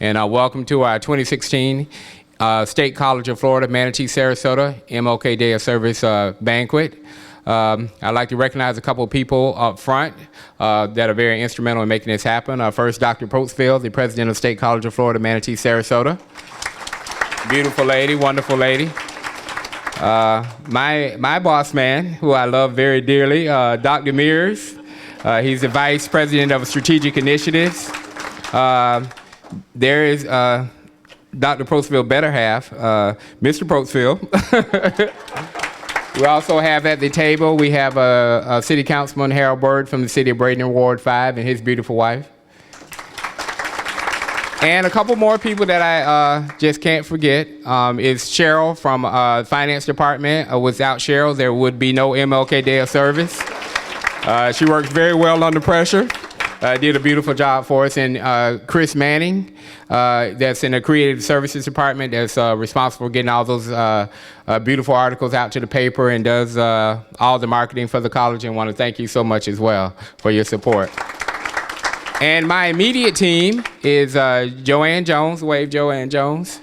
And welcome to our 2016 State College of Florida, Manatee, Sarasota, MLK Day of Service banquet. I'd like to recognize a couple of people up front that are very instrumental in making this happen. First, Dr. Pottsville, the president of State College of Florida, Manatee, Sarasota. Beautiful lady, wonderful lady. My boss man, who I love very dearly, Dr. Mears. He's the vice president of strategic initiatives. There is Dr. Pottsville better half, Mr. Pottsville. We also have at the table, we have a city councilman, Harold Bird, from the city of Braden, Ward 5, and his beautiful wife. And a couple more people that I just can't forget is Cheryl from Finance Department. Without Cheryl, there would be no MLK Day of Service. She works very well under pressure. Did a beautiful job for us. And Chris Manning, that's in the Creative Services Department, that's responsible for getting all those beautiful articles out to the paper and does all the marketing for the college, and want to thank you so much as well for your support. And my immediate team is Joanne Jones. Wave, Joanne Jones.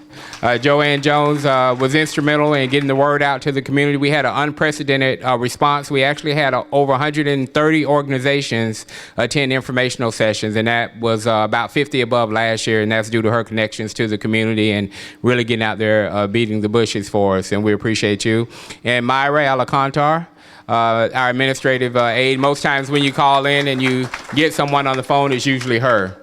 Joanne Jones was instrumental in getting the word out to the community. We had an unprecedented response. We actually had over 130 organizations attend informational sessions, and that was about 50 above last year, and that's due to her connections to the community and really getting out there beating the bushes for us, and we appreciate you. And Myra Alacantar, our administrative aide. Most times when you call in and you get someone on the phone, it's usually her.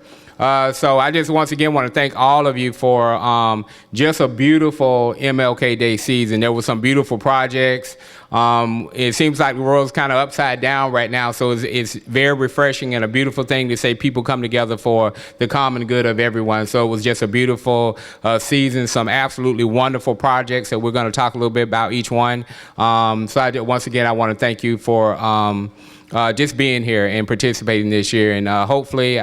So I just once again want to thank all of you for just a beautiful MLK Day season. There were some beautiful projects. It seems like the world's kind of upside down right now, so it's very refreshing and a beautiful thing to say people come together for the common good of everyone. So it was just a beautiful season, some absolutely wonderful projects that we're going to talk a little bit about each one. So once again, I want to thank you for just being here and participating this year, and hopefully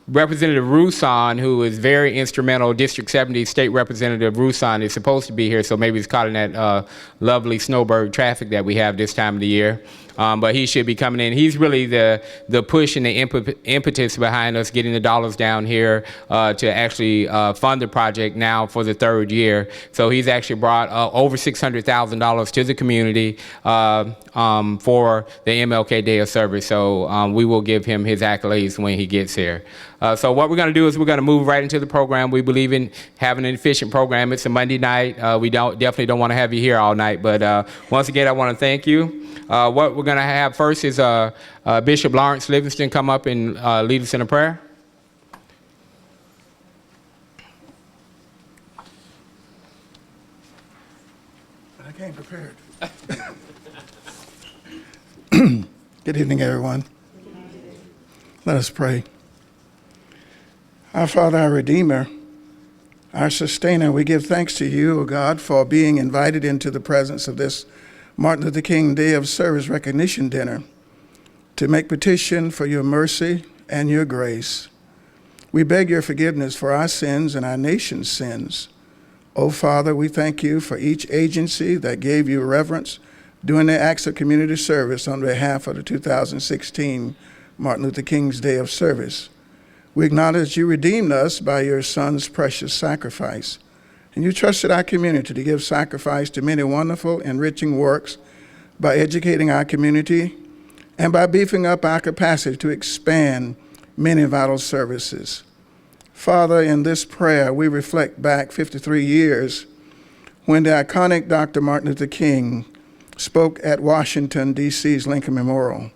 Representative Roussan, who is very instrumental, District 70 State Representative Roussan is supposed to be here, so maybe he's caught in that lovely snowbird traffic that we have this time of the year. But he should be coming in. He's really the push and the impetus behind us getting the dollars down here to actually fund the project now for the third year. So he's actually brought over $600,000 to the community for the MLK Day of Service. So we will give him his accolades when he gets here. So what we're going to do is we're going to move right into the program. We believe in having an efficient program. It's a Monday night. We definitely don't want to have you here all night. But once again, I want to thank you. What we're going to have first is Bishop Lawrence Livingston come up and lead us in a prayer. I came prepared. Good evening, everyone. Let us pray. Our Father, our Redeemer, our Sustainer, we give thanks to you, O God, for being invited into the presence of this Martin Luther King Day of Service Recognition Dinner to make petition for your mercy and your grace. We beg your forgiveness for our sins and our nation's sins. O Father, we thank you for each agency that gave you reverence doing their acts of community service on behalf of the 2016 Martin Luther King's Day of Service. We acknowledge you redeemed us by your Son's precious sacrifice, and you trusted our community to give sacrifice to many wonderful, enriching works by educating our community and by beefing up our capacity to expand many vital services. Father, in this prayer, we reflect back 53 years when the iconic Dr. Martin Luther King spoke at Washington, D.C.'s Lincoln Memorial.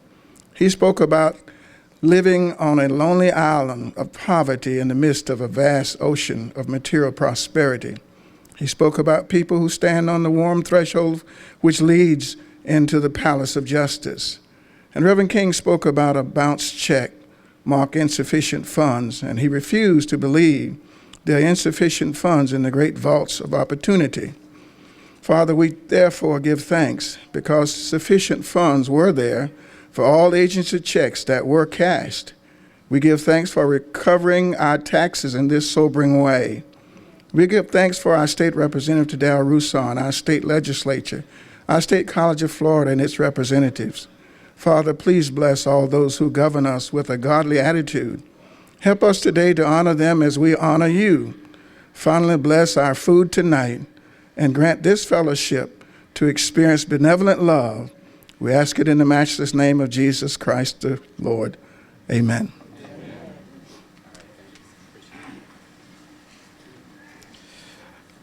He spoke about living on a lonely island of poverty in the midst of a vast ocean of material prosperity. He spoke about people who stand on the warm threshold which leads into the palace of justice. And Reverend King spoke about a bounced check marked insufficient funds, and he refused to believe there are insufficient funds in the great vaults of opportunity. Father, we therefore give thanks because sufficient funds were there for all agency checks that were cashed. We give thanks for recovering our taxes in this sobering way. We give thanks for our state representative, Tadal Roussan, our state legislature, our State College of Florida and its representatives. Father, please bless all those who govern us with a godly attitude Help us today to honor them as we honor you. Finally, bless our food tonight and grant this fellowship to experience benevolent love. We ask it in the matchless name of Jesus Christ the Lord. Amen.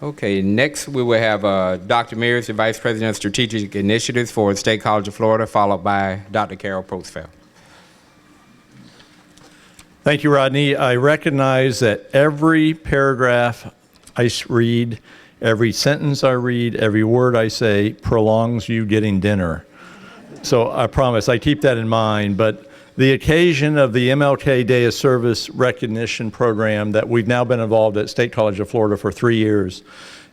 Okay, next we will have Dr. Mears, the Vice President of Strategic Initiatives for the State College of Florida, followed by Dr. Carol Postfeld. Thank you, Rodney. I recognize that every paragraph I read, every sentence I read, every word I say prolongs you getting dinner. So I promise I keep that in mind. But the occasion of the MLK Day of Service recognition program that we've now been involved at State College of Florida for 3 years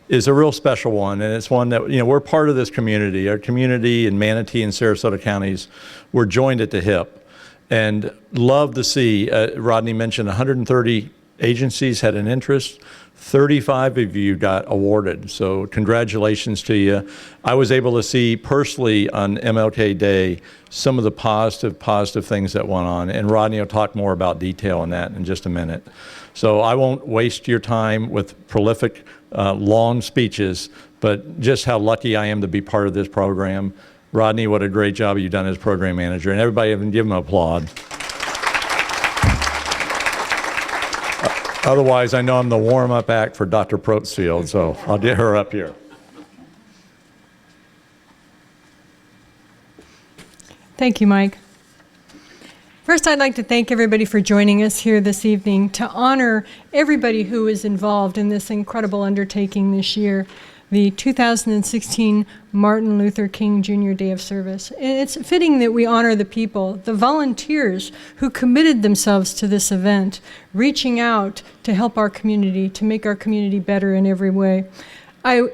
is a real special one. And it's one that, we're part of this community. Our community in Manatee and Sarasota counties, we're joined at the hip. And love to see, Rodney mentioned 130 agencies had an interest. 35 of you got awarded, so congratulations to you. I was able to see personally on MLK Day some of the positive things that went on, and Rodney will talk more about detail on that in just a minute. So I won't waste your time with prolific, long speeches, but just how lucky I am to be part of this program. Rodney, what a great job you've done as program manager, and everybody even give him an applaud. Otherwise, I know I'm the warm-up act for Dr. Propsfield, so I'll get her up here. Thank you, Mike. First, I'd like to thank everybody for joining us here this evening to honor everybody who is involved in this incredible undertaking this year, the 2016 Martin Luther King Jr. Day of Service. And it's fitting that we honor the people, the volunteers who committed themselves to this event, reaching out to help our community, to make our community better in every way. I,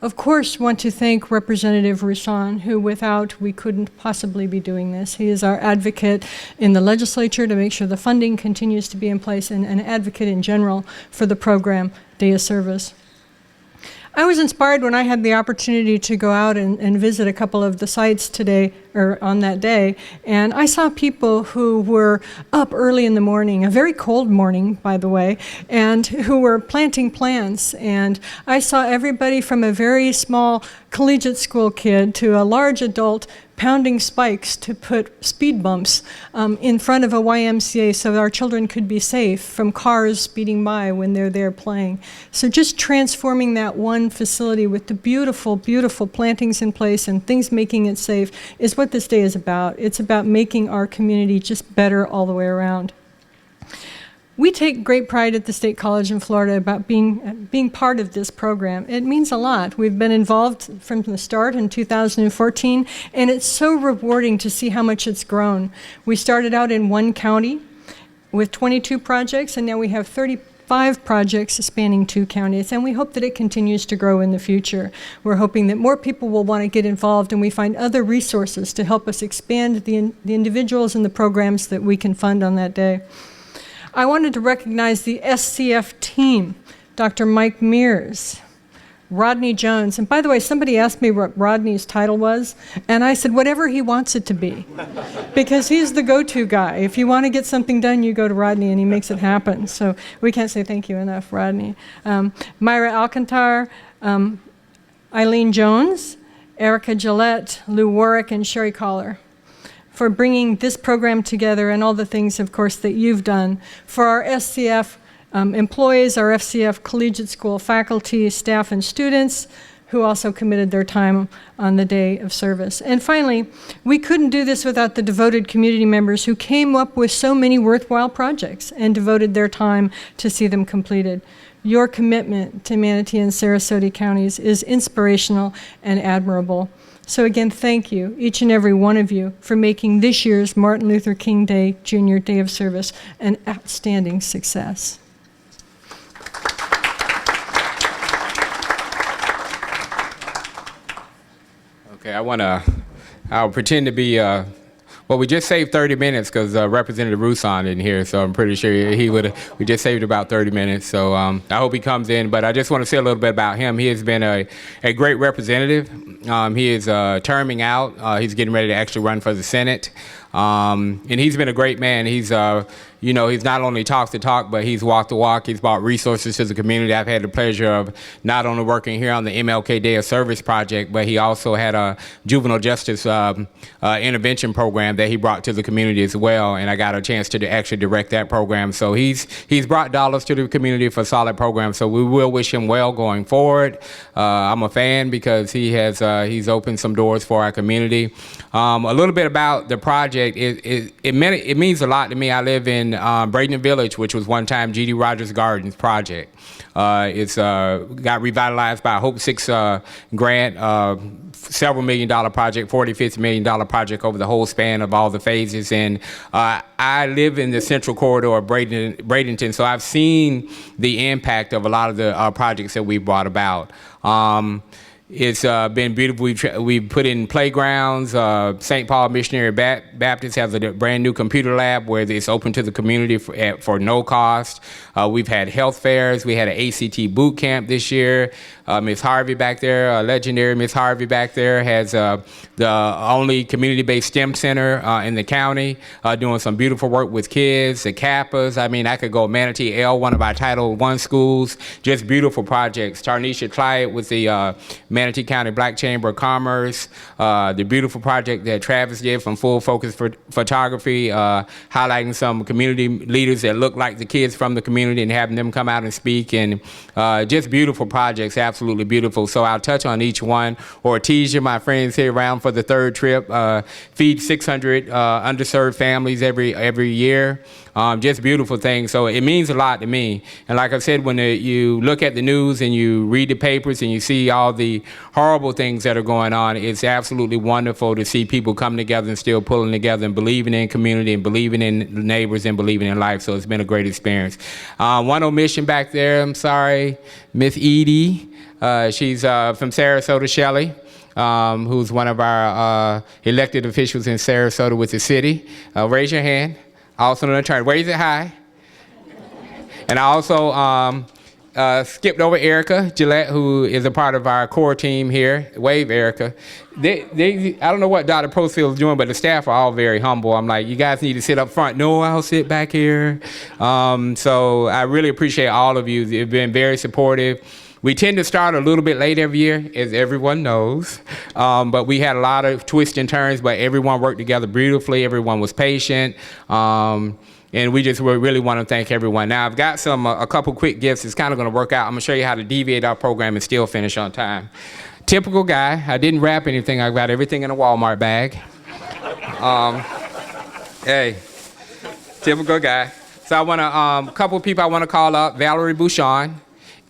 of course, want to thank Representative Roussan, who without we couldn't possibly be doing this. He is our advocate in the legislature to make sure the funding continues to be in place, and an advocate in general for the program, Day of Service. I was inspired when I had the opportunity to go out and visit a couple of the sites today, or on that day, and I saw people who were up early in the morning, a very cold morning, by the way, and who were planting plants. And I saw everybody from a very small collegiate school kid to a large adult pounding spikes to put speed bumps in front of a YMCA so that our children could be safe from cars speeding by when they're there playing. So just transforming that one facility with the beautiful, beautiful plantings in place and things making it safe is what this day is about. It's about making our community just better all the way around. We take great pride at the State College in Florida about being part of this program. It means a lot. We've been involved from the start in 2014, and it's so rewarding to see how much it's grown. We started out in one county with 22 projects, and now we have 35 projects spanning 2 counties, and we hope that it continues to grow in the future. We're hoping that more people will want to get involved, and we find other resources to help us expand the individuals and the programs that we can fund on that day. I wanted to recognize the SCF team, Dr. Mike Mears, Rodney Jones. And by the way, somebody asked me what Rodney's title was, and I said, whatever he wants it to be, because he's the go-to guy. If you want to get something done, you go to Rodney, and he makes it happen. So we can't say thank you enough, Rodney. Myra Alcantar, Eileen Jones, Erica Gillette, Lou Warwick, and Sherry Collar, for bringing this program together, and all the things, of course, that you've done. For our SCF employees, our FCF collegiate school faculty, staff, and students who also committed their time on the day of service. And finally, we couldn't do this without the devoted community members who came up with so many worthwhile projects and devoted their time to see them completed. Your commitment to Manatee and Sarasota counties is inspirational and admirable. So again, thank you, each and every one of you, for making this year's Martin Luther King Day Jr. Day of Service an outstanding success. Okay, I'll pretend to be, well, we just saved 30 minutes because Representative Roussan isn't here, so I'm pretty sure we just saved about 30 minutes, so I hope he comes in. But I just want to say a little bit about him. He has been a great representative. He is terming out. He's getting ready to actually run for the Senate. And he's been a great man. He's he's not only talked the talk, but he's walked the walk. He's brought resources to the community. I've had the pleasure of not only working here on the MLK Day of Service project, but he also had a juvenile justice intervention program that he brought to the community as well. And I got a chance to actually direct that program. So he's brought dollars to the community for solid programs. So we will wish him well going forward. I'm a fan because he's opened some doors for our community. A little bit about the project. It means a lot to me. I live in Braden Village, which was one time G.D. Rogers Gardens project. It's got revitalized by a Hope 6 grant, several $1 million project, $40-50 million project over the whole span of all the phases. And I live in the central corridor of Bradenton, so I've seen the impact of a lot of the projects that we brought about. It's been beautiful. We've put in playgrounds. St. Paul Missionary Baptist has a brand new computer lab where it's open to the community for no cost. We've had health fairs. We had an ACT boot camp this year. Miss Harvey back there, legendary Miss Harvey back there, has the only community-based STEM center in the county, doing some beautiful work with kids, the Kappas. I mean, I could go Manatee L, one of our Title I schools, just beautiful projects. Tarnisha Clyde with the Manatee County Black Chamber of Commerce, the beautiful project that Travis did from Full Focus Photography, highlighting some community leaders that look like the kids from the community and having them come out and speak, and just beautiful projects, absolutely beautiful. So I'll touch on each one. Ortesia, my friends here around for the third trip, feed 600 underserved families every year. Just beautiful things. So it means a lot to me. And like I said, when you look at the news and you read the papers and you see all the horrible things that are going on, it's absolutely wonderful to see people come together and still pulling together and believing in community and believing in neighbors and believing in life. So it's been a great experience. One omission back there, I'm sorry, Miss Edie. She's from Sarasota, Shelley. Who's one of our elected officials in Sarasota with the city. Raise your hand. Also an attorney. Raise it high. And I also skipped over Erica Gillette, who is a part of our core team here. Wave, Erica. I don't know what Dr. Profield is doing, but the staff are all very humble. I'm like, you guys need to sit up front. No, I'll sit back here. So I really appreciate all of you. You've been very supportive. We tend to start a little bit late every year, as everyone knows, but we had a lot of twists and turns, but everyone worked together beautifully. Everyone was patient, and we just really want to thank everyone. Now, I've got a couple quick gifts. It's kind of going to work out. I'm going to show you how to deviate our program and still finish on time. Typical guy. I didn't wrap anything. I got everything in a Walmart bag. Hey, typical guy. So I want to, a couple people I want to call up. Valerie Bouchon.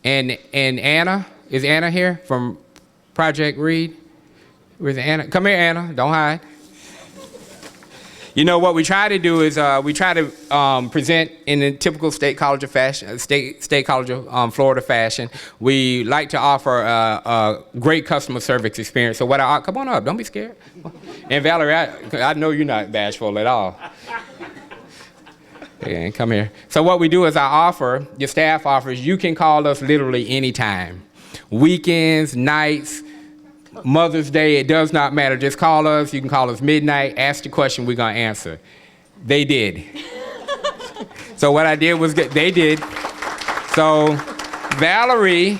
And Anna, is Anna here from Project Read? Where's Anna? Come here, Anna, don't hide. You know, what we try to do is we try to present in the typical State College of Fashion, State College of Florida fashion. We like to offer a great customer service experience. So come on up, don't be scared. And Valerie, I know you're not bashful at all. Okay, come here. So what we do is your staff offers, you can call us literally anytime. Weekends, nights, Mother's Day, it does not matter. Just call us. You can call us midnight, ask the question, we're going to answer. They did. So what I did was, they did. So Valerie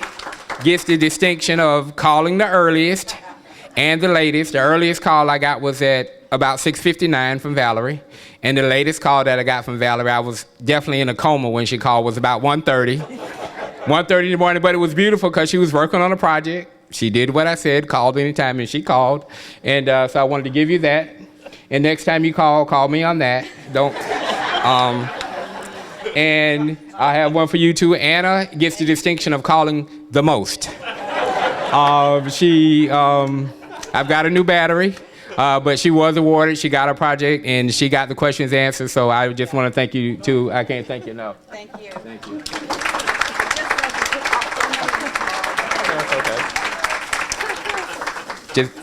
gets the distinction of calling the earliest and the latest. The earliest call I got was at about 6:59 from Valerie. And the latest call that I got from Valerie, I was definitely in a coma when she called, was about 1:30. 1:30 in the morning, but it was beautiful because she was working on a project. She did what I said, called anytime, and she called. And so I wanted to give you that. And next time you call me on that. Don't. And I have one for you too. Anna gets the distinction of calling the most. I've got a new battery. But she was awarded, she got her project, and she got the questions answered, so I just want to thank you, too. I can't thank you enough. Thank you. Thank you.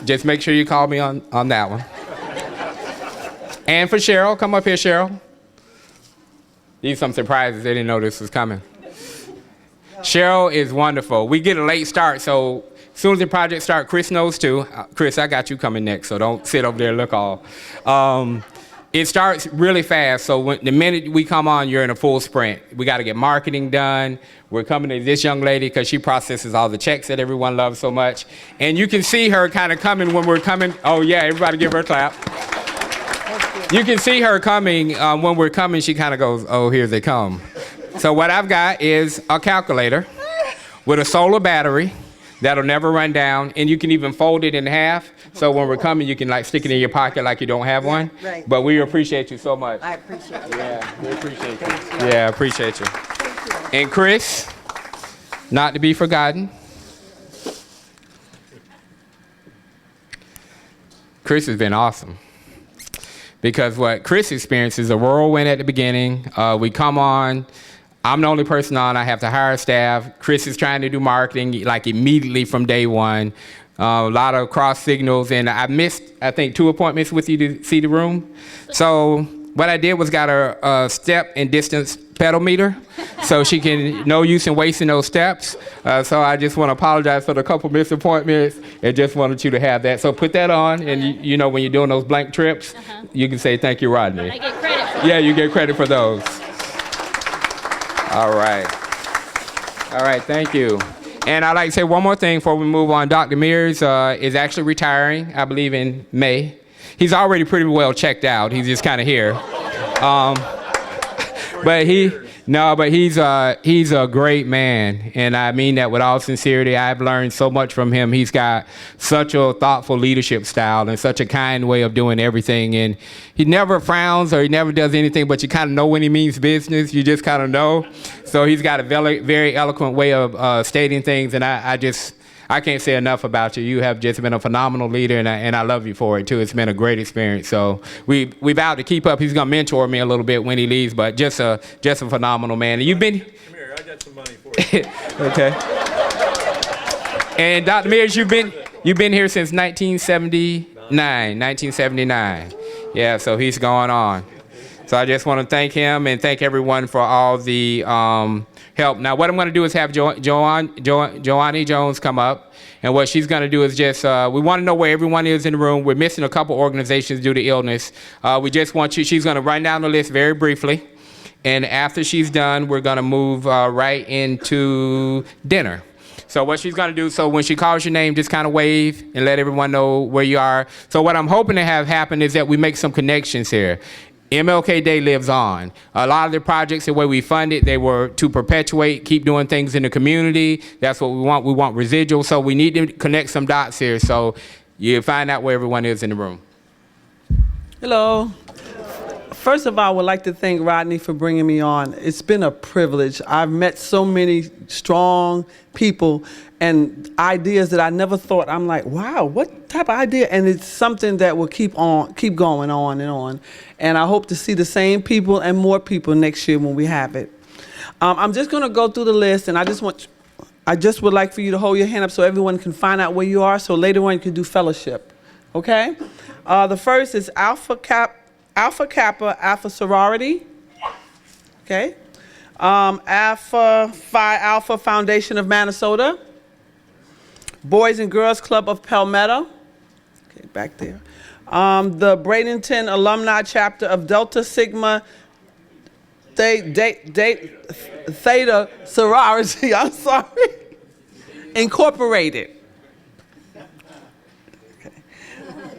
Just make sure you call me on that one. And for Cheryl, come up here, Cheryl. These are some surprises, they didn't know this was coming. Cheryl is wonderful. We get a late start, so as soon as the project starts, Chris knows too. Chris, I got you coming next, so don't sit over there and look all. It starts really fast. So the minute we come on, you're in a full sprint. We got to get marketing done. We're coming to this young lady because she processes all the checks that everyone loves so much. And you can see her kind of coming when we're coming. Oh, yeah, everybody give her a clap. You can see her coming. When we're coming, she kind of goes, oh, here they come. So what I've got is a calculator with a solar battery that'll never run down, and you can even fold it in half. So when we're coming, you can like stick it in your pocket like you don't have one. Right. But we appreciate you so much. I appreciate it. Yeah, we appreciate you. Yeah, appreciate you. And Chris, not to be forgotten. Chris has been awesome. Because what Chris experienced is a whirlwind at the beginning. We come on. I'm the only person on. I have to hire staff. Chris is trying to do marketing like immediately from day one. A lot of cross signals, and I missed, I think, 2 appointments with you to see the room. So what I did was got her a step and distance pedal meter, so she can, no use in wasting those steps. So I just want to apologize for the couple missed appointments, and just wanted you to have that. So put that on, and you know when you're doing those blank trips, you can say thank you, Rodney. I get credit for Yeah, you get credit for those. All right. All right, thank you. And I'd like to say one more thing before we move on. Dr. Mears is actually retiring, I believe, in May. He's already pretty well checked out. He's just kind of here. But he's a great man, and I mean that with all sincerity. I've learned so much from him. He's got such a thoughtful leadership style and such a kind way of doing everything, and he never frowns or he never does anything, but you kind of know when he means business. You just kind of know. So he's got a very, very eloquent way of stating things, and I can't say enough about you. You have just been a phenomenal leader, and I love you for it, too. It's been a great experience. So we vowed to keep up. He's going to mentor me a little bit when he leaves, but just a phenomenal man. And you've been... Come here, I got some money for you. Okay. And Dr. Mears, you've been here since 1979. Yeah, so he's going on. So I just want to thank him and thank everyone for all the help. Now, what I'm going to do is have Joannie Jones come up. And what she's going to do is just, we want to know where everyone is in the room. We're missing a couple organizations due to illness. We just want you, she's going to run down the list very briefly. And after she's done, we're going to move right into dinner. So what she's going to do, so when she calls your name, just kind of wave and let everyone know where you are. So what I'm hoping to have happen is that we make some connections here. MLK Day lives on. A lot of the projects, the way we fund it, they were to perpetuate, keep doing things in the community. That's what we want. We want residual. So we need to connect some dots here. So you find out where everyone is in the room. Hello. First of all, I would like to thank Rodney for bringing me on. It's been a privilege. I've met so many strong people and ideas that I never thought. I'm like, wow, what type of idea? And it's something that will keep going on and on. And I hope to see the same people and more people next year when we have it. I'm just going to go through the list, and I just would like for you to hold your hand up so everyone can find out where you are, so later on you can do fellowship. Okay? The first is Alpha Kappa, Alpha Sorority. Okay? Alpha Phi Alpha Foundation of Minnesota. Boys and Girls Club of Palmetto. Okay, back there. The Bradenton Alumni Chapter of Delta Sigma Theta Sorority, I'm sorry, Incorporated.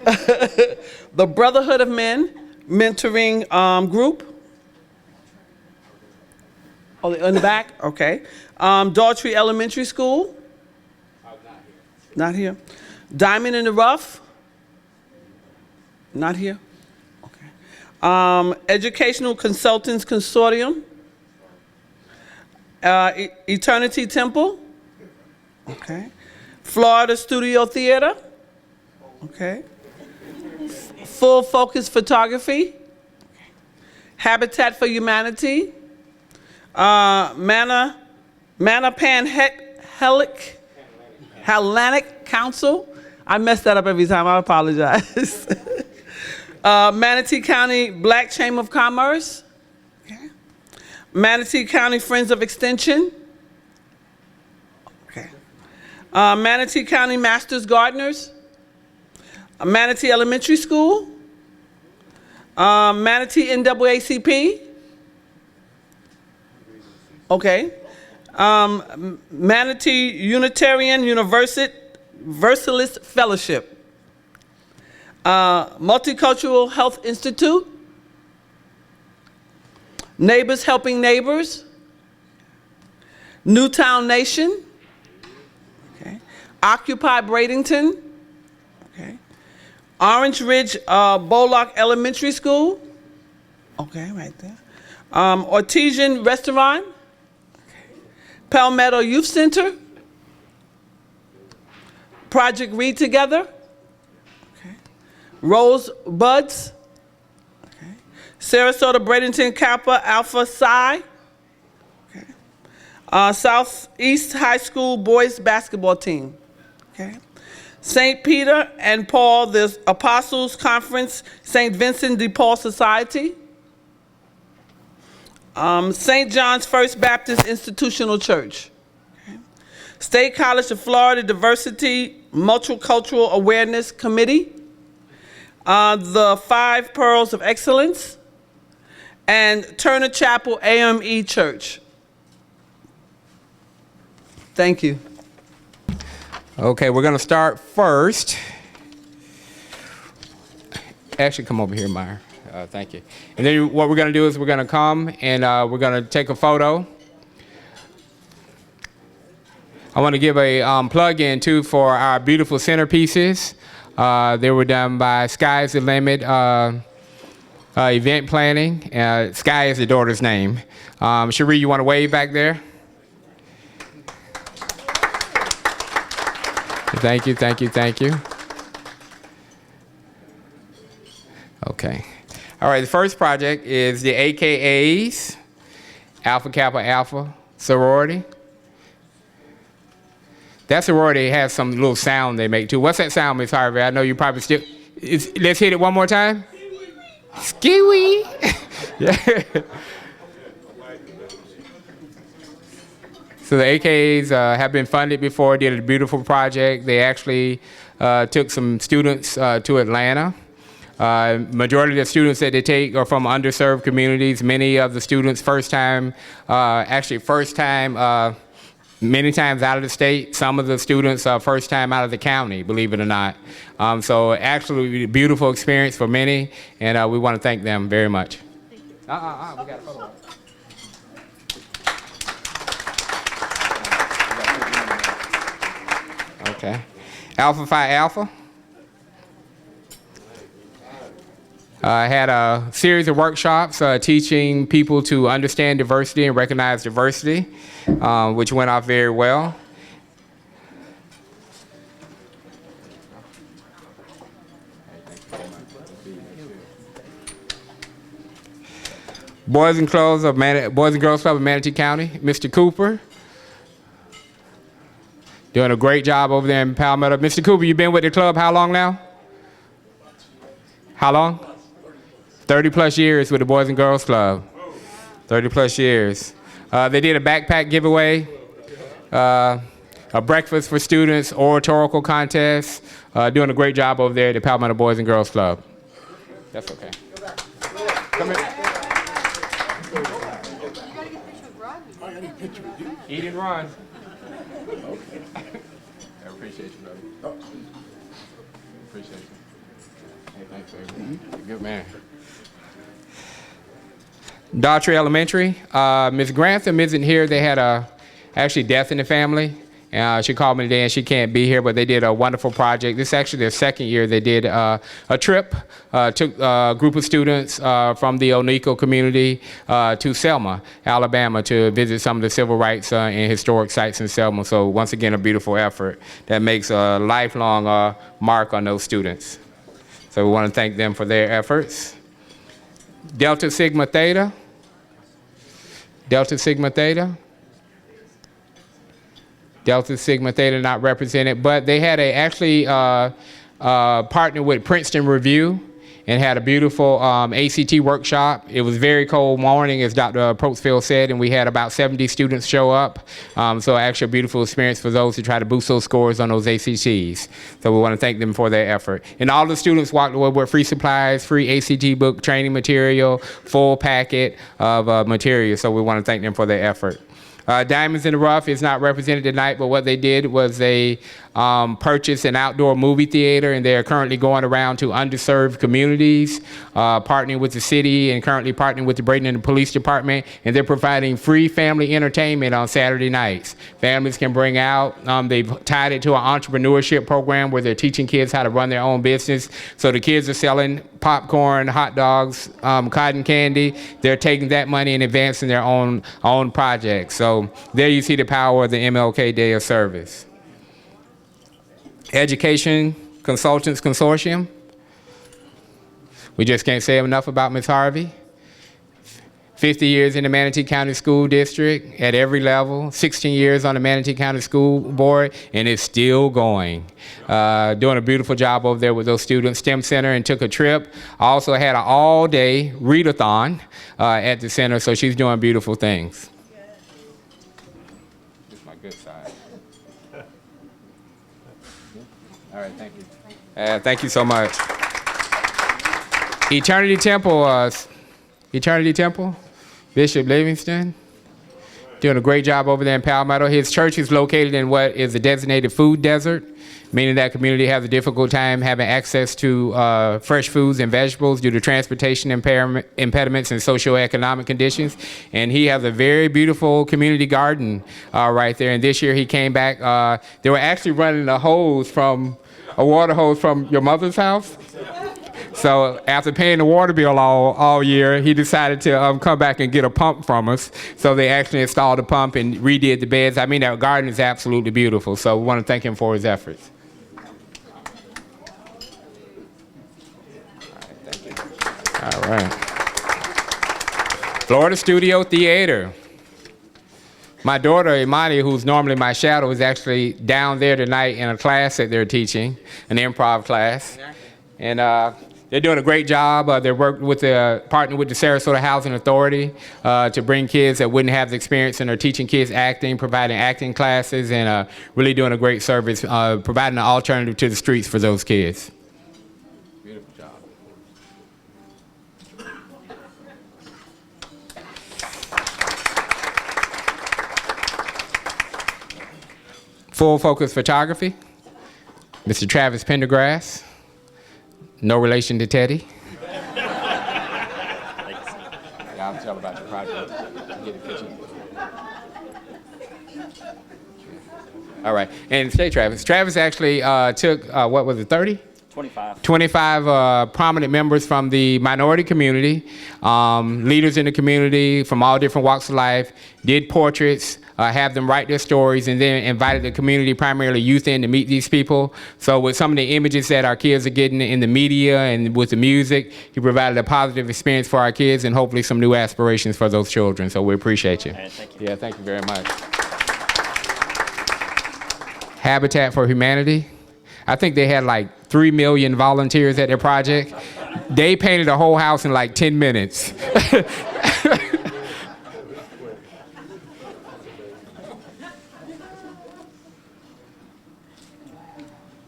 Okay. The Brotherhood of Men Mentoring Group. Oh, in the back? Okay. Daughtry Elementary School. Not here. Diamond in the Rough. Not here. Okay. Educational Consultants Consortium. Eternity Temple. Okay. Florida Studio Theater. Okay. Full Focus Photography. Habitat for Humanity. Mana Pan Hellenic Council. I mess that up every time. I apologize. Manatee County Black Chamber of Commerce. Okay. Manatee County Friends of Extension. Okay. Manatee County Masters Gardeners. Manatee Elementary School. Manatee NAACP. Okay. Manatee Unitarian Universalist Fellowship. Multicultural Health Institute. Neighbors Helping Neighbors. Newtown Nation. Okay. Occupy Bradenton. Okay. Orange Ridge Bolock Elementary School. Okay, right there. Artesian Restaurant. Okay. Palmetto Youth Center. Project Read Together. Okay. Rose Buds. Okay. Sarasota Bradenton Kappa Alpha Psi. Okay. Southeast High School Boys Basketball Team. Okay. St. Peter and Paul, the Apostles Conference, St. Vincent de Paul Society. St. John's First Baptist Institutional Church. Okay. State College of Florida Diversity Multicultural Awareness Committee. The Five Pearls of Excellence. And Turner Chapel AME Church. Thank you. Okay, we're going to start first. Actually, come over here, Meyer. Thank you. And then what we're going to do is we're going to come and we're going to take a photo. I want to give a plug-in, too, for our beautiful centerpieces. They were done by Sky's the Limit Event Planning. Sky is the daughter's name. Cherie, you want to wave back there? Thank you, thank you, thank you. Okay. All right, the first project is the AKA's, Alpha Kappa Alpha sorority. That sorority has some little sound they make too. What's that sound, Miss Harvey? I know you probably still, let's hit it one more time. Skiwee. Yeah. So the AKAs have been funded before, did a beautiful project. They actually took some students to Atlanta. Majority of the students that they take are from underserved communities. Many of the students first time many times out of the state. Some of the students are first time out of the county, believe it or not. So actually a beautiful experience for many, and we want to thank them very much. We got a photo. Okay. Alpha Phi Alpha. I had a series of workshops teaching people to understand diversity and recognize diversity, which went off very well. Boys and Girls Club of Manatee County, Mr. Cooper. Doing a great job over there in Palmetto. Mr. Cooper, you've been with the club how long now? How long? 30 plus years with the Boys and Girls Club. 30 plus years. They did a backpack giveaway, a breakfast for students, oratorical contest. Doing a great job over there at the Palmetto Boys and Girls Club. That's okay. Come here. Eat and run. I appreciate you, brother. Appreciate you. Hey, thanks, baby. Good man. Daughtry Elementary. Ms. Grantham isn't here. They had actually death in the family. She called me today and she can't be here, but they did a wonderful project. This is actually their second year. They did a trip, took a group of students from the Oneiko community to Selma, Alabama, to visit some of the civil rights and historic sites in Selma. So once again, a beautiful effort that makes a lifelong mark on those students. So we want to thank them for their efforts. Delta Sigma Theta. Delta Sigma Theta. Delta Sigma Theta not represented, but they had actually partnered with Princeton Review, and had a beautiful ACT workshop. It was very cold morning, as Dr. Propsfield said, and we had about 70 students show up. So actually a beautiful experience for those who try to boost those scores on those ACTs. So we want to thank them for their effort. And all the students walked away with free supplies, free ACT book, training material, full packet of material. So we want to thank them for their effort. Diamonds in the Rough is not represented tonight, but what they did was they purchased an outdoor movie theater, and they are currently going around to underserved communities, partnering with the city and currently partnering with the Bradenton Police Department, and they're providing free family entertainment on Saturday nights. Families can bring out, they've tied it to an entrepreneurship program where they're teaching kids how to run their own business. So the kids are selling popcorn, hot dogs, cotton candy. They're taking that money and advancing their own projects. So there you see the power of the MLK Day of Service. Education Consultants Consortium. We just can't say enough about Ms. Harvey. 50 years in the Manatee County School District at every level, 16 years on the Manatee County School Board, and it's still going. Doing a beautiful job over there with those students. STEM Center, and took a trip. Also had an all-day readathon at the center, so she's doing beautiful things. This is my good side. All right, thank you. Thank you so much. Eternity Temple, Bishop Livingston, doing a great job over there in Palmetto. His church is located in what is a designated food desert, meaning that community has a difficult time having access to fresh foods and vegetables due to transportation impediments and socioeconomic conditions. And he has a very beautiful community garden right there. And this year he came back. They were actually running a water hose from your mother's house. So after paying the water bill all year, he decided to come back and get a pump from us. So they actually installed a pump and redid the beds. I mean, that garden is absolutely beautiful. So we want to thank him for his efforts. All right. Florida Studio Theater. My daughter, Imani, who's normally my shadow, is actually down there tonight in a class that they're teaching, an improv class. And they're doing a great job. They're partnering with the Sarasota Housing Authority to bring kids that wouldn't have the experience, and are teaching kids acting, providing acting classes, and really doing a great service, providing an alternative to the streets for those kids. Beautiful job. Full Focus Photography, Mr. Travis Pendergrass. No relation to Teddy. I'll tell about your project. Get a picture. All right, and stay Travis. Travis actually took, 25 prominent members from the minority community, leaders in the community from all different walks of life, did portraits, have them write their stories, and then invited the community, primarily youth, in to meet these people. So with some of the images that our kids are getting in the media and with the music, he provided a positive experience for our kids and hopefully some new aspirations for those children. So we appreciate you. Thank you. Yeah, thank you very much. Habitat for Humanity. I think they had like 3 million volunteers at their project. They painted a whole house in like 10 minutes.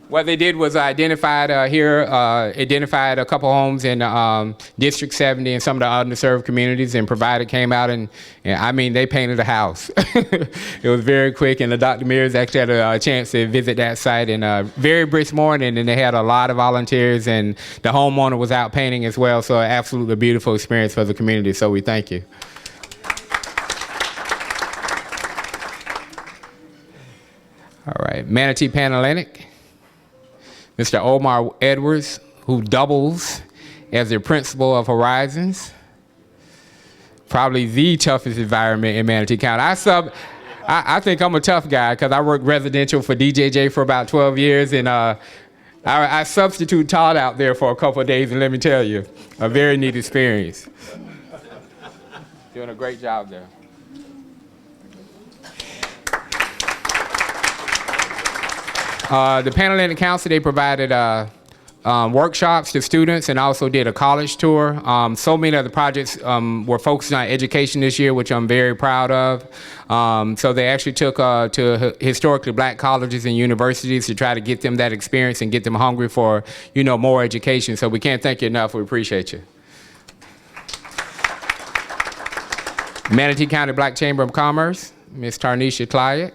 What they did was identified a couple homes in District 70 and some of the underserved communities, and came out and I mean, they painted a house. It was very quick, and Dr. Mears actually had a chance to visit that site, and very brisk morning, and they had a lot of volunteers, and the homeowner was out painting as well, so absolutely beautiful experience for the community, so we thank you. All right, Manatee Panhellenic. Mr. Omar Edwards, who doubles as the principal of Horizons. Probably the toughest environment in Manatee County. I think I'm a tough guy because I worked residential for DJJ for about 12 years, and I substitute Todd out there for a couple of days, and let me tell you, a very neat experience. Doing a great job there. The Panhellenic Council, they provided workshops to students and also did a college tour. So many of the projects were focused on education this year, which I'm very proud of. So they actually took to historically black colleges and universities to try to get them that experience and get them hungry for, more education. So we can't thank you enough. We appreciate you. Manatee County Black Chamber of Commerce, Ms. Tarnisha Clyott,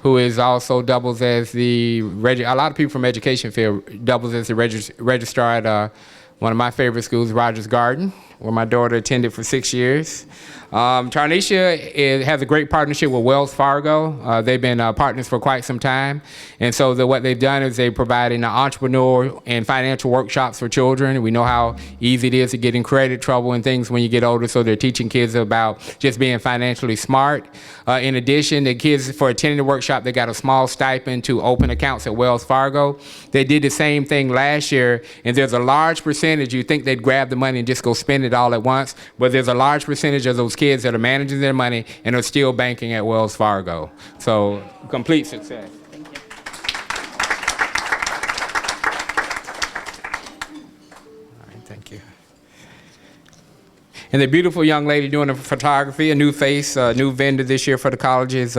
who is also doubles as a lot of people from education field doubles as the registrar at one of my favorite schools, Rogers Garden, where my daughter attended for 6 years. Tarnisha has a great partnership with Wells Fargo. They've been partners for quite some time. And so what they've done is they're providing entrepreneur and financial workshops for children. We know how easy it is to get in credit trouble and things when you get older, so they're teaching kids about just being financially smart. In addition, the kids, for attending the workshop, they got a small stipend to open accounts at Wells Fargo. They did the same thing last year, and there's a large percentage, you think they'd grab the money and just go spend it all at once, but there's a large percentage of those kids that are managing their money and are still banking at Wells Fargo. So, complete success. Thank you. All right, thank you. And the beautiful young lady doing the photography, a new face, a new vendor this year for the college is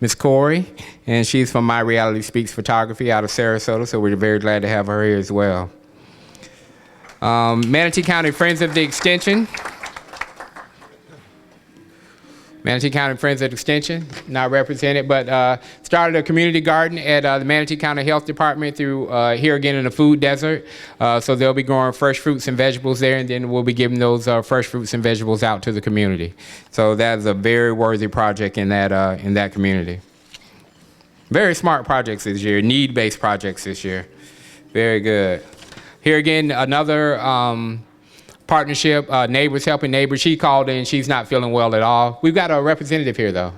Miss Corey, and she's from My Reality Speaks Photography out of Sarasota, so we're very glad to have her here as well. Manatee County Friends of the Extension. Manatee County Friends of the Extension, not represented, but started a community garden at the Manatee County Health Department through here again in the food desert. So they'll be growing fresh fruits and vegetables there, and then we'll be giving those fresh fruits and vegetables out to the community. So that's a very worthy project in that community. Very smart projects this year, need-based projects this year. Very good. Here again, another partnership, Neighbors Helping Neighbors. She called in, she's not feeling well at all. We've got a representative here though.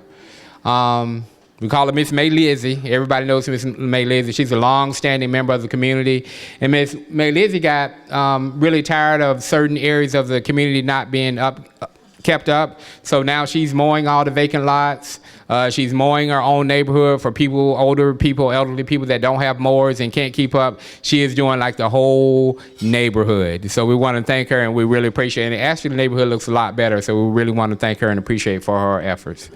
We call her Miss May Lizzie. Everybody knows Miss May Lizzie. She's a long-standing member of the community. And Miss May Lizzie got really tired of certain areas of the community not being kept up. So now she's mowing all the vacant lots. She's mowing her own neighborhood for people, older people, elderly people that don't have mowers and can't keep up. She is doing like the whole neighborhood. So we want to thank her, and we really appreciate it. Actually, the neighborhood looks a lot better, so we really want to thank her and appreciate for her efforts.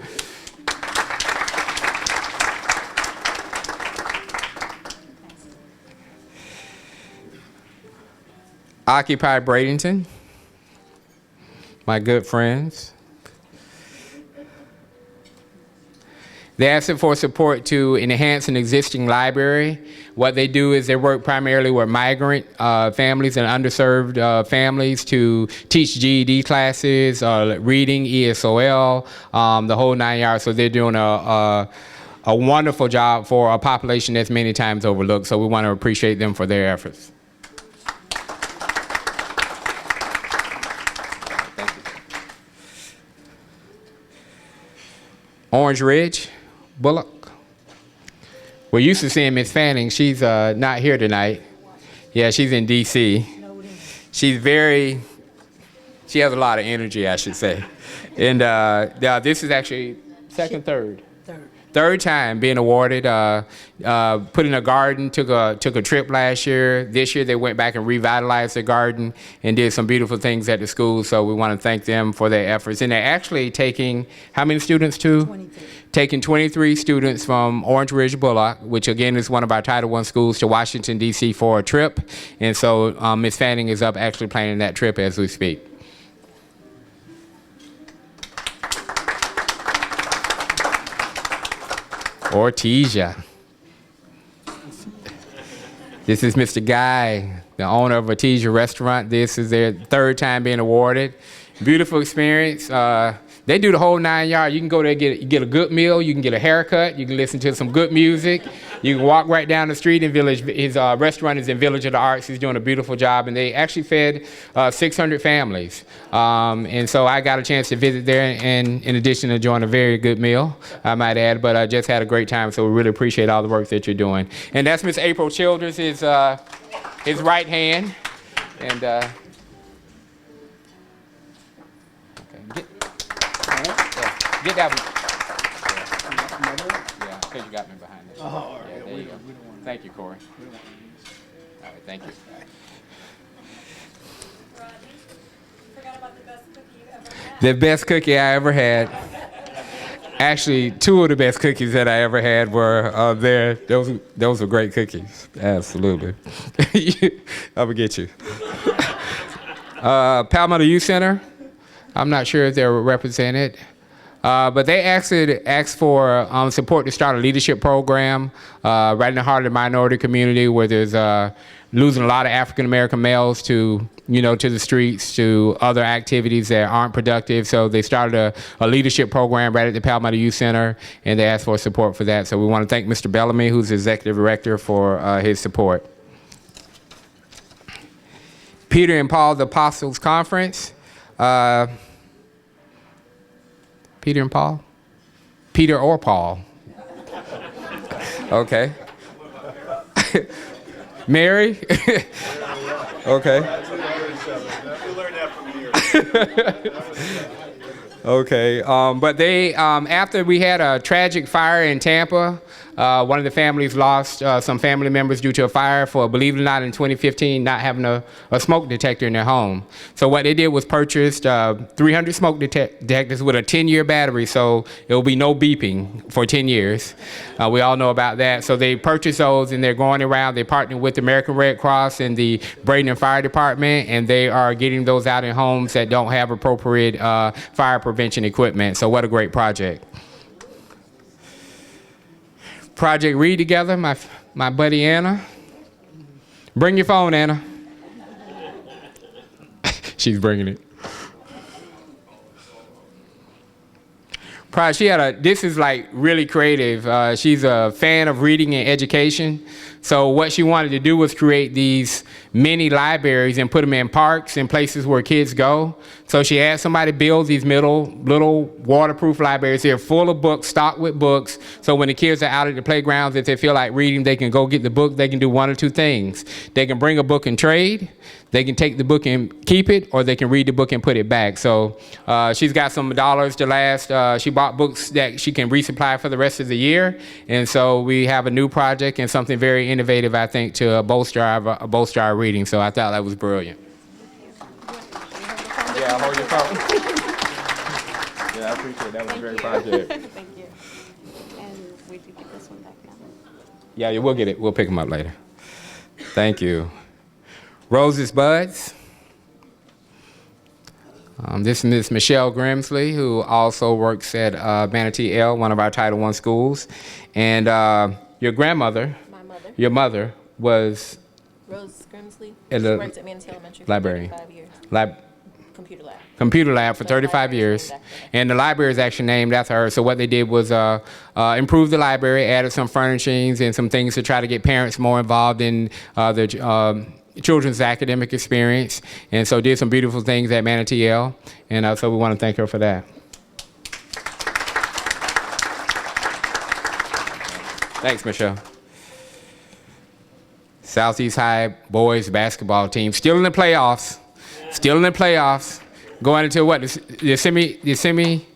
Occupy Bradenton, my good friends. They asked for support to enhance an existing library. What they do is they work primarily with migrant families and underserved families to teach GED classes, reading, ESOL, the whole 9 yards. So they're doing a wonderful job for a population that's many times overlooked. So we want to appreciate them for their efforts. Orange Ridge, Bullock. We're used to seeing Miss Fanning. She's not here tonight. Yeah, she's in D.C. She has a lot of energy, I should say. And this is actually third time being awarded. Put in a garden, took a trip last year. This year they went back and revitalized the garden and did some beautiful things at the school. So we want to thank them for their efforts. And they're actually taking, how many students to? 23. Taking 23 students from Orange Ridge Bullock, which again is one of our Title I schools, to Washington, D.C. for a trip. And so Ms. Fanning is up actually planning that trip as we speak. Ortesia. This is Mr. Guy, the owner of Ortesia Restaurant. This is their third time being awarded. Beautiful experience. They do the whole 9 yards. You can go there, get a good meal, you can get a haircut, you can listen to some good music, you can walk right down the street in Village. His restaurant is in Village of the Arts. He's doing a beautiful job, and they actually fed 600 families. And so I got a chance to visit there, and in addition to enjoying a very good meal, I might add, but I just had a great time, so we really appreciate all the work that you're doing. And that's Miss April Childers, his right hand. And get that one. Yeah, because you got me behind it. Oh, all right. Yeah, there you go. Thank you, Corey. All right. Thank you. The best cookie I ever had. Actually, two of the best cookies that I ever had were there. Those were great cookies. Absolutely. I'm gonna get you. Palmetto Youth Center. I'm not sure if they're represented. But they actually asked for support to start a leadership program right in the heart of the minority community where there's losing a lot of African American males to the streets, to other activities that aren't productive. So they started a leadership program right at the Palmetto Youth Center, and they asked for support for that. So we want to thank Mr. Bellamy, who's the executive director, for his support. Peter and Paul, the Apostles Conference. Peter and Paul? Peter or Paul? Okay. Mary? Okay. Okay. But they, after we had a tragic fire in Tampa, one of the families lost some family members due to a fire for, believe it or not, in 2015, not having a smoke detector in their home. So what they did was purchased 300 smoke detectors with a 10-year battery, so it will be no beeping for 10 years. We all know about that. So they purchased those, and they're going around. They partnered with the American Red Cross and the Bradenton Fire Department, and they are getting those out in homes that don't have appropriate fire prevention equipment. So what a great project. Project Read Together, my buddy Anna. Bring your phone, Anna. She's bringing it. This is like really creative. She's a fan of reading and education. So what she wanted to do was create these mini libraries and put them in parks and places where kids go. So she had somebody build these little waterproof libraries. They're full of books, stocked with books. So when the kids are out at the playgrounds, if they feel like reading, they can go get the book. They can do one or two things. They can bring a book and trade. They can take the book and keep it, or they can read the book and put it back. So she's got some dollars to last. She bought books that she can resupply for the rest of the year. And so we have a new project and something very innovative, I think, to bolster our reading. So I thought that was brilliant. Yeah, I'll hold your phone. Yeah, I appreciate it. That was a great project. Thank you. And we do get this one back now. Yeah, we'll get it. We'll pick them up later. Thank you. Roses Buds. This is Ms. Michelle Grimsley, who also works at Manatee L, one of our Title I schools. And your grandmother, your mother, was Rose Grimsley. At She the worked at Manatee Elementary library. for 35 years. Computer lab for 35 years. And the library is actually named after her. So what they did was improve the library, added some furnishings and some things to try to get parents more involved in the children's academic experience. And so did some beautiful things at Manatee L. And so we want to thank her for that. Thanks, Michelle. Southeast High boys basketball team still in the playoffs. Going into what? The semi?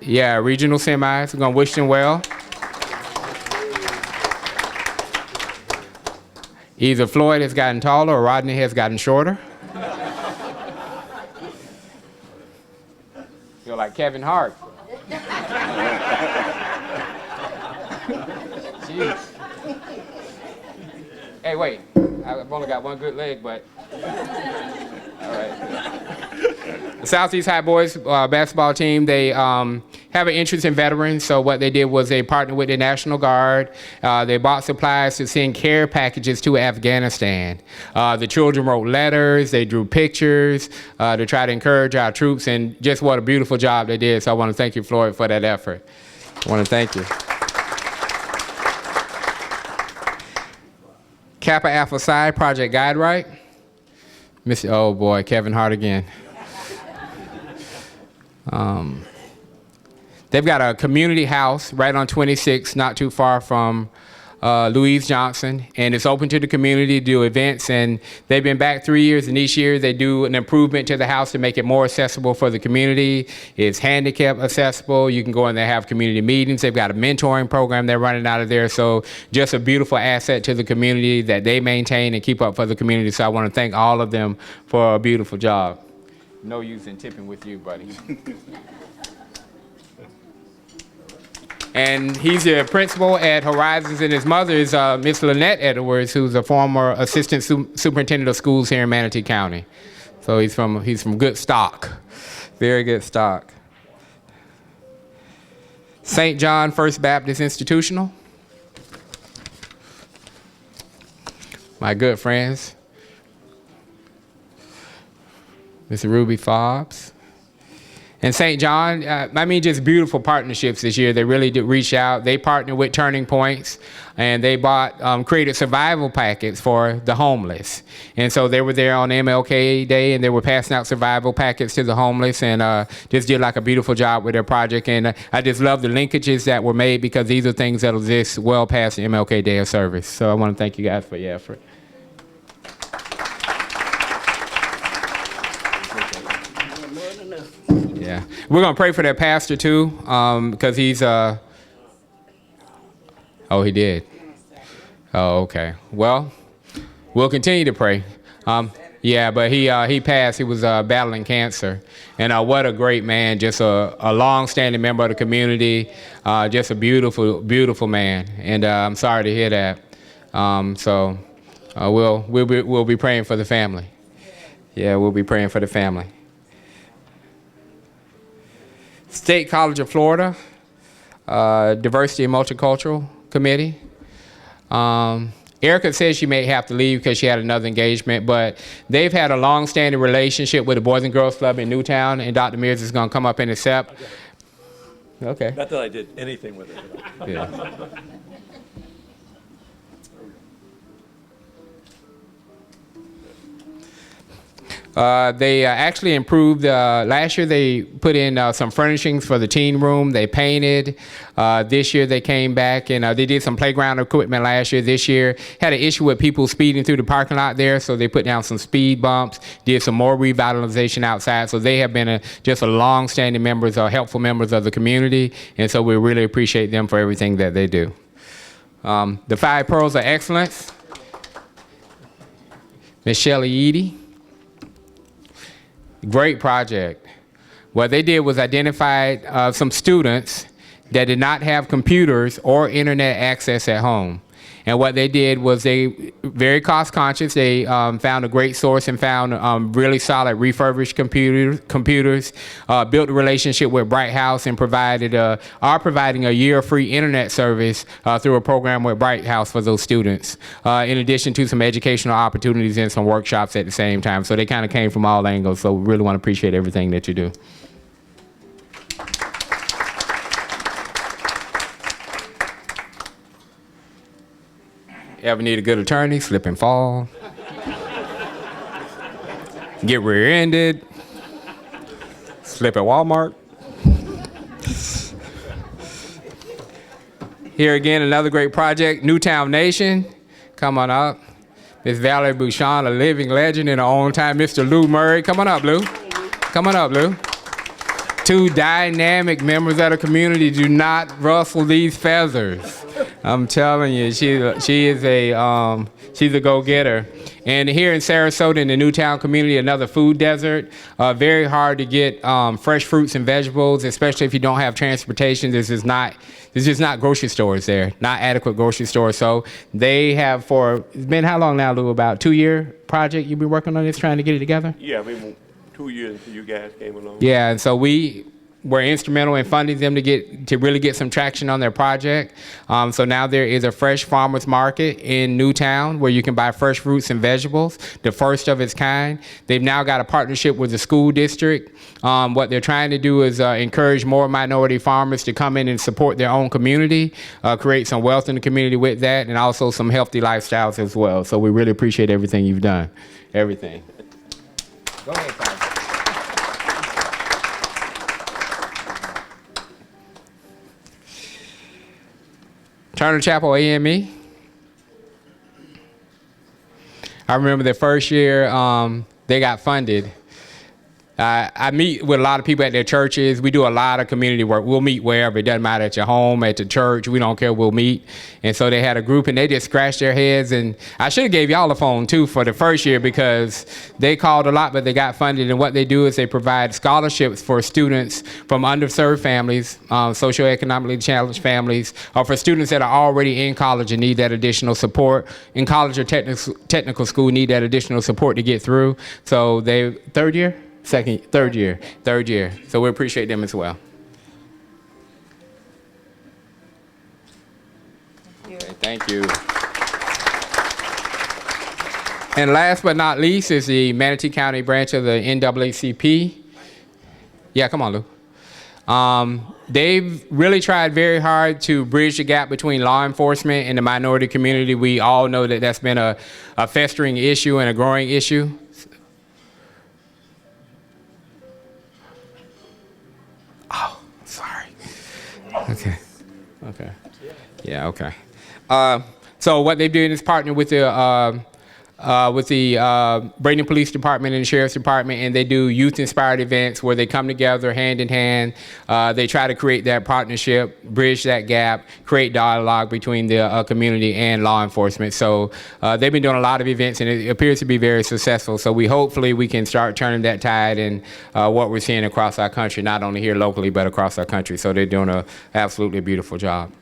Yeah, regional semis. We're going to wish them well. Either Floyd has gotten taller or Rodney has gotten shorter. You're like Kevin Hart. Jeez. Hey, wait. I've only got one good leg, but... All right. The Southeast High boys basketball team, they have an interest in veterans. So what they did was they partnered with the National Guard. They bought supplies to send care packages to Afghanistan. The children wrote letters. They drew pictures to try to encourage our troops. And just what a beautiful job they did. So I want to thank you, Floyd, for that effort. I want to thank you. Kappa Alpha Psi Project Guide Right. Oh boy, Kevin Hart again. They've got a community house right on 26, not too far from Louise Johnson, and it's open to the community to do events. And they've been back 3 years, and each year they do an improvement to the house to make it more accessible for the community. It's handicap accessible. You can go in there and have community meetings. They've got a mentoring program they're running out of there. So just a beautiful asset to the community that they maintain and keep up for the community. So I want to thank all of them for a beautiful job. No use in tipping with you, buddy. And he's the principal at Horizons, and his mother is Miss Lynette Edwards, who's a former assistant superintendent of schools here in Manatee County. So he's from good stock, very good stock. St. John First Baptist Institutional, my good friends, Mr. Ruby Fobbs. And St. John, just beautiful partnerships this year. They really did reach out. They partnered with Turning Points, and they created survival packets for the homeless. And so they were there on MLK Day, and they were passing out survival packets to the homeless, and just did like a beautiful job with their project. And I just love the linkages that were made, because these are things that exist well past the MLK Day of service. So I want to thank you guys for your effort. Yeah, we're gonna pray for that pastor too, because he's oh, he did. Oh, okay. Well, we'll continue to pray. Yeah, but he passed. He was battling cancer, and what a great man! Just a long-standing member of the community. Just a beautiful, beautiful man. And I'm sorry to hear that. So we'll be praying for the family. Yeah, we'll be praying for the family. State College of Florida, Diversity and Multicultural Committee. Erica says she may have to leave because she had another engagement, but they've had a long-standing relationship with the Boys and Girls Club in Newtown, and Dr. Mears is going to come up and accept. Okay. Not that I did anything with it. Yeah. They actually improved. Last year they put in some furnishings for the teen room. They painted. This year they came back and they did some playground equipment last year. This year had an issue with people speeding through the parking lot there, so they put down some speed bumps, did some more revitalization outside. So they have been just a long-standing members, helpful members of the community, and so we really appreciate them for everything that they do. The 5 Pearls of Excellence, Ms. Shelley Eady. Great project. What they did was identify some students that did not have computers or internet access at home. And what they did was they, very cost conscious, they found a great source and found really solid refurbished computers, built a relationship with Bright House, and are providing a year of free internet service through a program with Bright House for those students, in addition to some educational opportunities and some workshops at the same time. So they kind of came from all angles, so we really want to appreciate everything that you do. Ever need a good attorney? Slip and fall. Get rear-ended. Slip at Walmart. Here again, another great project, Newtown Nation. Come on up. Miss Valerie Bouchon, a living legend in her own time. Mr. Lou Murray. Come on up, Lou. Come on up, Lou. 2 dynamic members of the community. Do not ruffle these feathers. I'm telling you, she's a go-getter. And here in Sarasota, in the Newtown community, another food desert. Very hard to get fresh fruits and vegetables, especially if you don't have transportation. There's just not grocery stores there, not adequate grocery stores. So they have it's been how long now, Lou? About 2-year project you've been working on this, trying to get it together? Yeah, we went 2 years until you guys came along. Yeah, and so we were instrumental in funding them to really get some traction on their project. So now there is a fresh farmers market in Newtown where you can buy fresh fruits and vegetables, the first of its kind. They've now got a partnership with the school district. What they're trying to do is encourage more minority farmers to come in and support their own community, create some wealth in the community with that, and also some healthy lifestyles as well. So we really appreciate everything you've done. Everything. Go ahead, Father. Turner Chapel AME. I remember the first year they got funded. I meet with a lot of people at their churches. We do a lot of community work. We'll meet wherever. It doesn't matter, at your home, at the church. We don't care. We'll meet. And so they had a group, and they just scratched their heads. And I should have gave y'all a phone, too, for the first year because they called a lot, but they got funded. And what they do is they provide scholarships for students from underserved families, socioeconomically challenged families, or for students that are already in college and need that additional support. In college or technical school, need that additional support to get through. So they, third year. Third year. So we appreciate them as well. Okay, thank you. And last but not least is the Manatee County branch of the NAACP. Yeah, come on, Lou. They've really tried very hard to bridge the gap between law enforcement and the minority community. We all know that that's been a festering issue and a growing issue. Oh, sorry. Okay. Yeah, okay. So what they've done is partner with the Braden Police Department and the Sheriff's Department, and they do youth-inspired events where they come together hand in hand. They try to create that partnership, bridge that gap, create dialogue between the community and law enforcement. So they've been doing a lot of events, and it appears to be very successful. So hopefully we can start turning that tide in what we're seeing across our country, not only here locally, but across our country. So they're doing an absolutely beautiful job.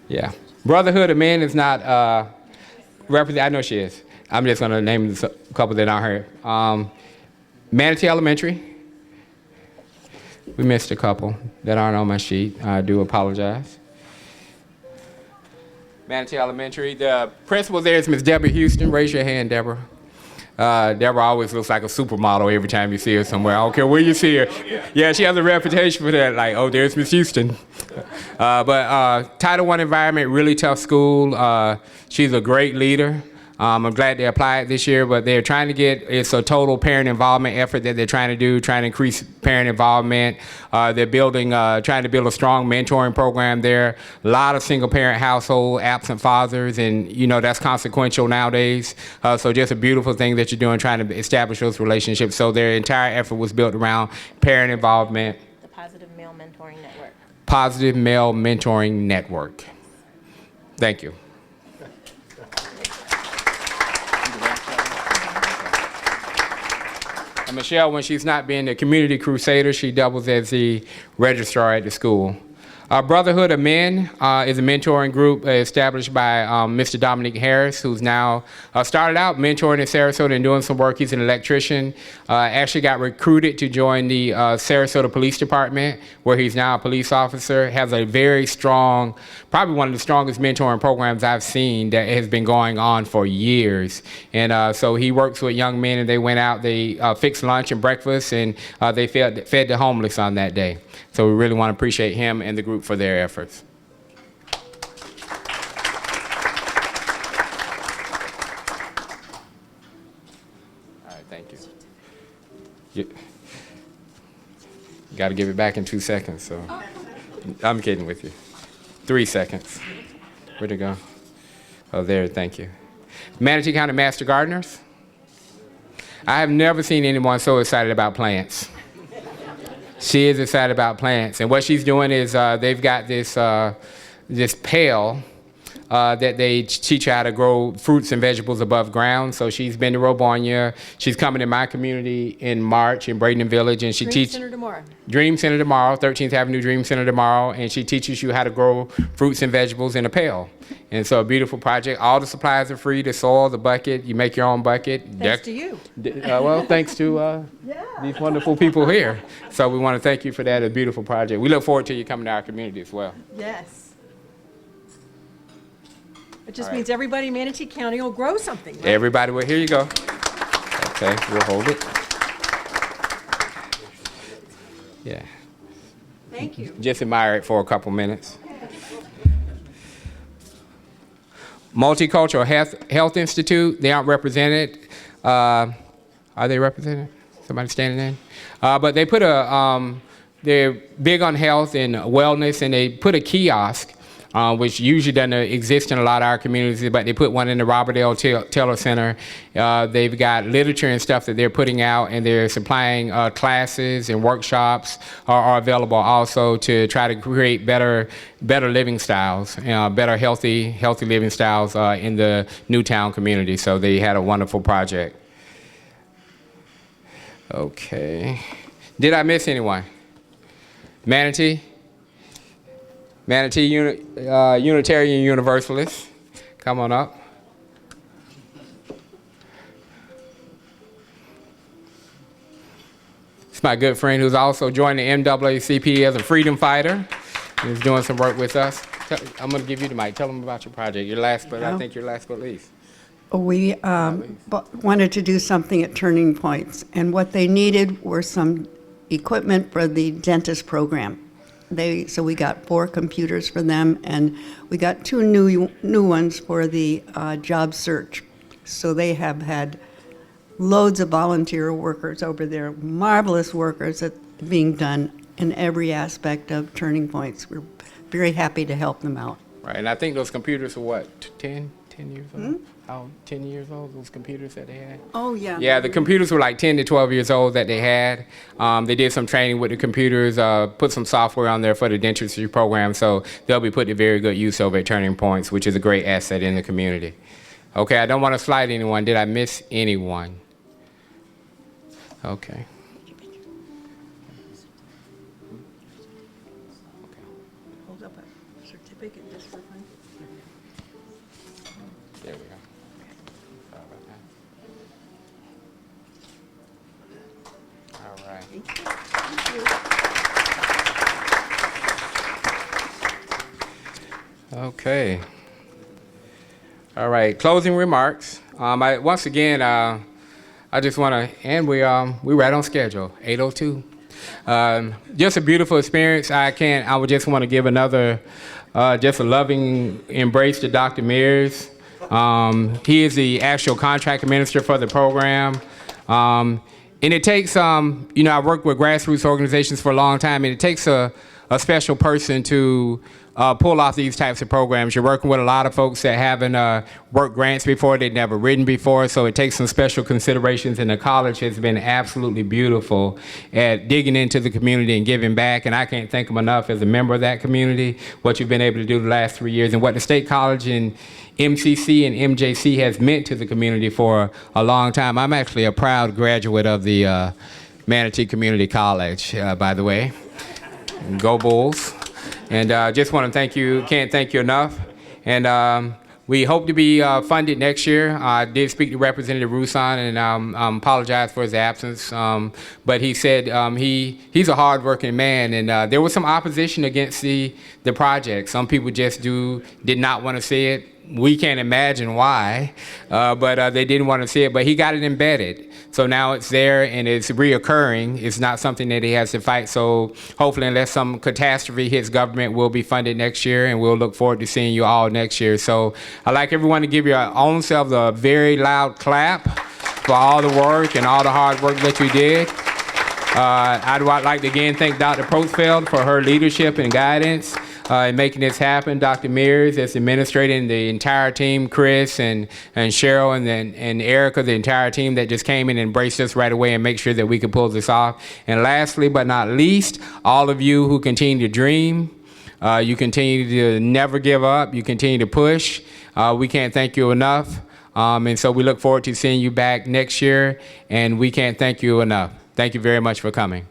Yeah. Brotherhood of Men is not represent. I know she is. I'm just going to name a couple that aren't here. Manatee Elementary. We missed a couple that aren't on my sheet. I do apologize. Manatee Elementary. The principal there is Miss Deborah Houston. Raise your hand, Deborah. Deborah always looks like a supermodel every time you see her somewhere. I don't care where you see her. Yeah, she has a reputation for that. Like, oh, there's Miss Houston. But Title I environment, really tough school. She's a great leader. I'm glad they applied this year, but they're trying to it's a total parent involvement effort that they're trying to do, trying to increase parent involvement. They're trying to build a strong mentoring program there. A lot of single parent household, absent fathers, and that's consequential nowadays. So just a beautiful thing that you're doing, trying to establish those relationships. So their entire effort was built around parent involvement. The Positive Male Mentoring Network. Positive Male Mentoring Network. Thank you. And Michelle, when she's not being the community crusader, she doubles as the registrar at the school. Brotherhood of Men is a mentoring group established by Mr. Dominic Harris, who's now started out mentoring in Sarasota and doing some work. He's an electrician. Actually got recruited to join the Sarasota Police Department, where he's now a police officer. Has a very strong, probably one of the strongest mentoring programs I've seen that has been going on for years. And so he works with young men, and they went out, they fixed lunch and breakfast, and they fed the homeless on that day. So we really want to appreciate him and the group for their efforts. All right, thank you. You got to give it back in 2 seconds, so I'm kidding with you. 3 seconds. Where'd it go? Oh, there, thank you. Manatee County Master Gardeners. I have never seen anyone so excited about plants. She is excited about plants, and what she's doing is they've got this pail that they teach her how to grow fruits and vegetables above ground. So she's been to Robonia. She's coming to my community in March in Braden Village, and she teaches Dream Center tomorrow, 13th Avenue Dream Center tomorrow, and she teaches you how to grow fruits and vegetables in a pail. And so a beautiful project. All the supplies are free, the soil, the bucket. You make your own bucket. Thanks to you. Well, thanks to these wonderful people here. So we want to thank you for that. A beautiful project. We look forward to you coming to our community as well. Yes. It just means everybody in Manatee County will grow something, right? Everybody, well, here you go. Okay, we'll hold it. Yeah. Thank you. Just admire it for a couple minutes. Multicultural Health Institute, they aren't represented. Are they represented? Somebody standing in? But they put a they're big on health and wellness, and they put a kiosk, which usually doesn't exist in a lot of our communities, but they put one in the Robert L. Taylor Center. They've got literature and stuff that they're putting out, and they're supplying classes and workshops are available also to try to create better living styles, better healthy living styles in the Newtown community. So they had a wonderful project. Okay. Did I miss anyone? Manatee Unitarian Universalist, come on up. It's my good friend who's also joined the NAACP as a freedom fighter. He's doing some work with us. I'm going to give you the mic. Tell them about your project. I think you're last but least. We wanted to do something at Turning Points, and what they needed were some equipment for the dentist program. So we got 4 computers for them, and we got 2 new ones for the job search. So they have had loads of volunteer workers over there, marvelous workers at being done in every aspect of Turning Points. We're very happy to help them out. Right, and I think those computers are what, 10 years old? How, 10 years old, those computers that they had? Oh, yeah. Yeah, the computers were like 10 to 12 years old that they had. They did some training with the computers, put some software on there for the dentistry program, so they'll be put to very good use over at Turning Points, which is a great asset in the community. Okay, I don't want to slight anyone. Did I miss anyone? Okay. Hold up a certificate just for fun. There we go. Sorry about that. All right. Okay. All right. Closing remarks. Once again, I just want to, and we right on schedule. 8:02. Just a beautiful experience. I would just want to give another, just a loving embrace to Dr. Mears. He is the actual contract administrator for the program. And it takes, I've worked with grassroots organizations for a long time, and it takes a special person to pull off these types of programs. You're working with a lot of folks that haven't worked grants before, they've never written before, so it takes some special considerations, and the college has been absolutely beautiful at digging into the community and giving back, and I can't thank them enough as a member of that community, what you've been able to do the last 3 years, and what the State College and MCC and MJC has meant to the community for a long time. I'm actually a proud graduate of the Manatee Community College, by the way. Go Bulls. And just want to thank you, can't thank you enough. And we hope to be funded next year. I did speak to Representative Roussan, and apologize for his absence. But he said he's a hardworking man, and there was some opposition against the project. Some people just did not want to see it. We can't imagine why, but they didn't want to see it. But he got it embedded. So now it's there, and it's reoccurring. It's not something that he has to fight. So hopefully, unless some catastrophe hits government, we'll be funded next year, and we'll look forward to seeing you all next year. So I'd like everyone to give your own selves a very loud clap for all the work and all the hard work that you did. I'd like to again thank Dr. Prostfeld for her leadership and guidance in making this happen. Dr. Mears as administrating the entire team, Chris and Cheryl and Erica, the entire team that just came in and embraced us right away and make sure that we could pull this off. And lastly but not least, all of you who continue to dream, you continue to never give up, you continue to push. We can't thank you enough. And so we look forward to seeing you back next year, and we can't thank you enough. Thank you very much for coming.